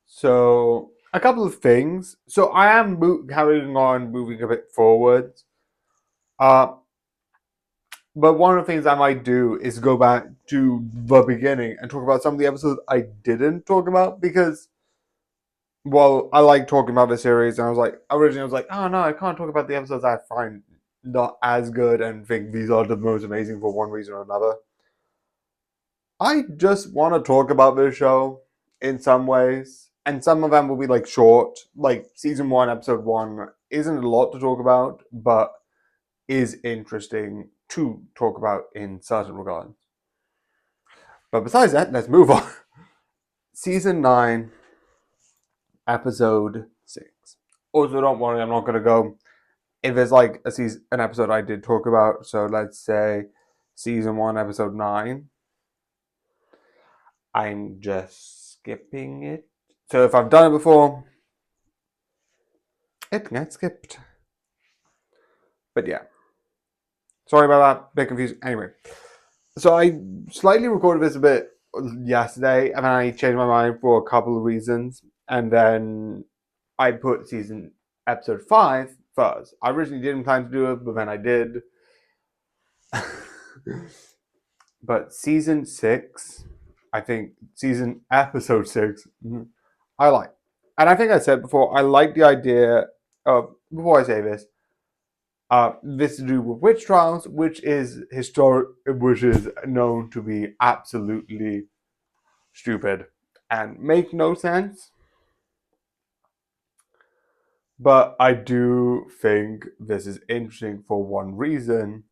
So, a couple of things. So, I am carrying on moving a bit forwards. Uh, but one of the things I might do is go back to the beginning and talk about some of the episodes I didn't talk about because, well, I like talking about the series, and originally I was like, oh no, I can't talk about the episodes I find not as good and think these are the most amazing for one reason or another. I just want to talk about this show in some ways, and some of them will be like short. Like season one, episode one isn't a lot to talk about, but is interesting to talk about in certain regards. But besides that, let's move on. Season 9, episode 6. Also, don't worry, I'm not going to go. If there's like an episode I did talk about, so let's say season 1, episode 9, I'm just skipping it. So if I've done it before, it gets skipped. But yeah. Sorry about that. Bit confused. Anyway. So I slightly recorded this a bit yesterday, and then I changed my mind for a couple of reasons. And then I put episode 5 first. I originally didn't plan to do it, but then I did. But season 6, I think episode 6, I like. And I think I said before, I like the idea of, before I say this to do with witch trials, which is known to be absolutely stupid and make no sense. But I do think this is interesting for one reason,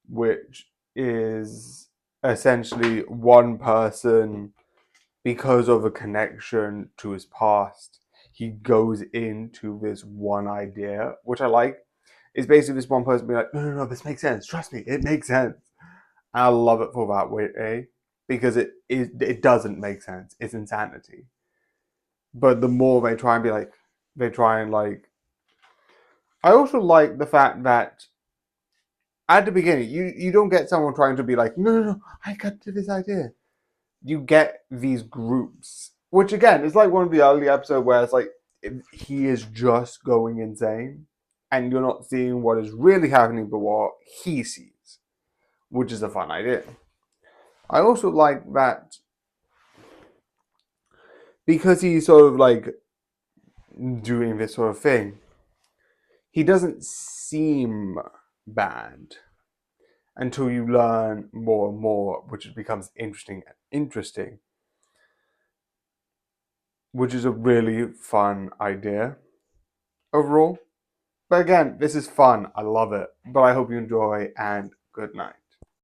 which is essentially one person, because of a connection to his past, he goes into this one idea, which I like. It's basically this one person being like, no, this makes sense. Trust me, it makes sense. And I love it for that way, because it doesn't make sense. It's insanity. But the more they try and be like, they try and like. I also like the fact that at the beginning, you don't get someone trying to be like, no, I got to this idea. You get these groups, which again is like one of the early episodes where it's like he is just going insane, and you're not seeing what is really happening, but what he sees, which is a fun idea. I also like that because he's sort of like doing this sort of thing, he doesn't seem bad until you learn more and more, which becomes interesting, which is a really fun idea overall. But again, this is fun. I love it. But I hope you enjoy, and good night.